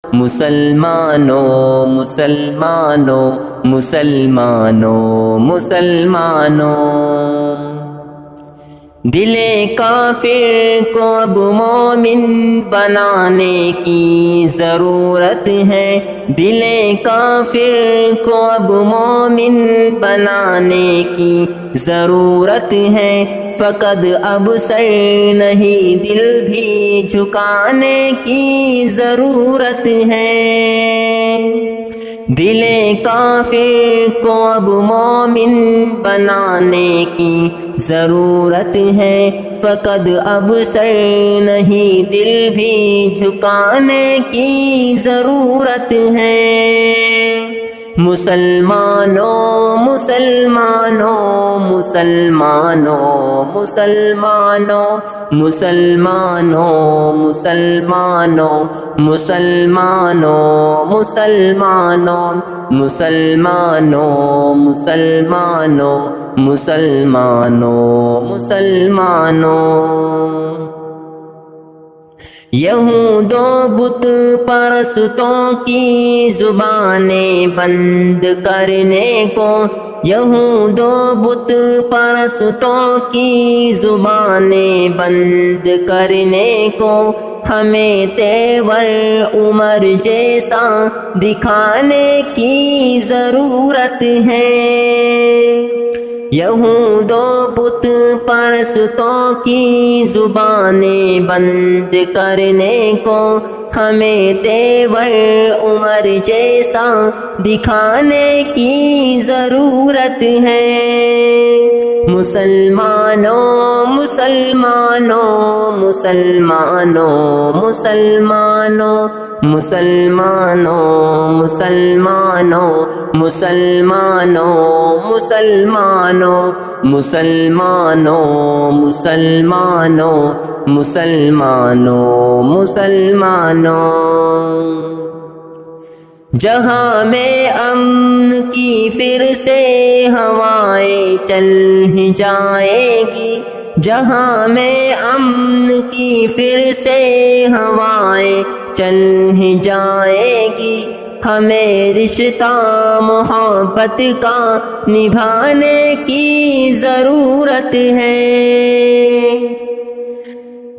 مسلمانوں مسلمانوں مسلمانوں مسلمانوں، دل کافر کو اب مومن بنانے کی ضرورت ہے، دل کافر کو اب مومن بنانے کی ضرورت ہے، فقط اب سر نہیں دل بھی جھکانے کی ضرورت ہے، دل کافر کو اب مومن بنانے کی ضرورت ہے، فقط اب سر نہیں دل بھی جھکانے کی ضرورت ہے۔ مسلمانوں مسلمانوں مسلمانوں مسلمانوں مسلمانوں مسلمانوں مسلمانوں مسلمانوں مسلمانوں مسلمانوں مسلمانوں مسلمانوں، یہود و بت پرستوں کی زبانیں بند کرنے کو، یہود و بت پرستوں کی زبانیں بند کرنے کو، ہمیں تیور عمر جیسا دکھانے کی ضرورت ہے، یہود و بت پرستوں کی زبانیں بند کرنے کو، ہمیں تیور عمر جیسا دکھانے کی ضرورت ہے۔ مسلمانوں مسلمانوں مسلمانوں مسلمانوں مسلمانوں مسلمانوں مسلمانوں مسلمانوں مسلمانوں مسلمانوں مسلمانوں مسلمانوں، جہاں میں امن کی پھر سے ہوائیں چل ہی جائیں گی، جہاں میں امن کی پھر سے ہوائیں چل ہی جائیں گی، ہمیں رشتہ محبت کا نبھانے کی ضرورت ہے،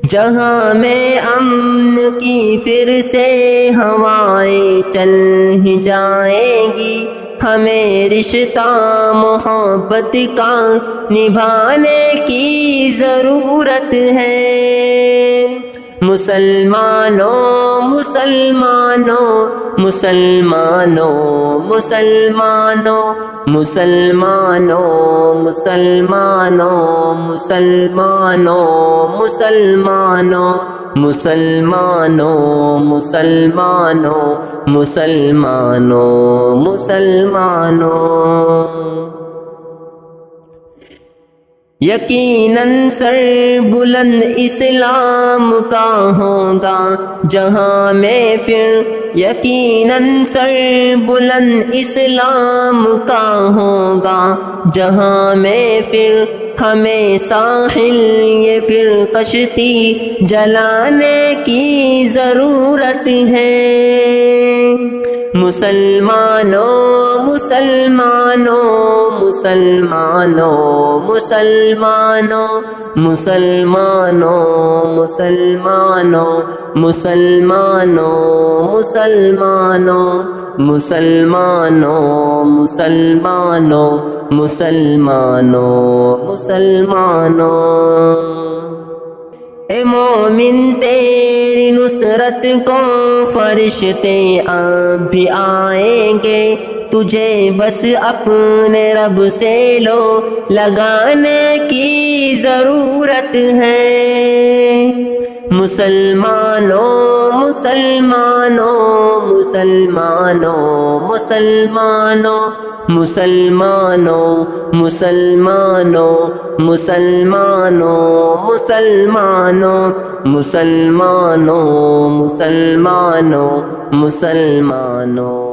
جہاں میں امن کی پھر سے ہوائیں چل ہی جائیں گی، ہمیں رشتہ محبت کا نبھانے کی ضرورت ہے۔ مسلمانوں مسلمانوں مسلمانوں مسلمانوں مسلمانوں مسلمانوں مسلمانوں مسلمانوں مسلمانوں مسلمانوں مسلمانوں مسلمانوں، یقیناً سر بلند اسلام کا ہوگا جہاں میں پھر، یقیناً سر بلند اسلام کا ہوگا جہاں میں پھر، ہمیں ساحل یہ پھر کشتی جلانے کی ضرورت ہے۔ مسلمانوں مسلمانوں مسلمانوں مسلمانوں مسلمانوں مسلمانوں مسلمانوں مسلمانوں مسلمانوں مسلمانوں مسلمانوں مسلمانوں، اے مومن تیری نصرت کو فرشتے اب بھی آئیں گے، تجھے بس اپنے رب سے لو لگانے کی ضرورت ہے۔ مسلمانوں مسلمانوں مسلمانوں مسلمانوں مسلمانوں مسلمانوں مسلمانوں مسلمانوں مسلمانوں مسلمانوں مسلمانوں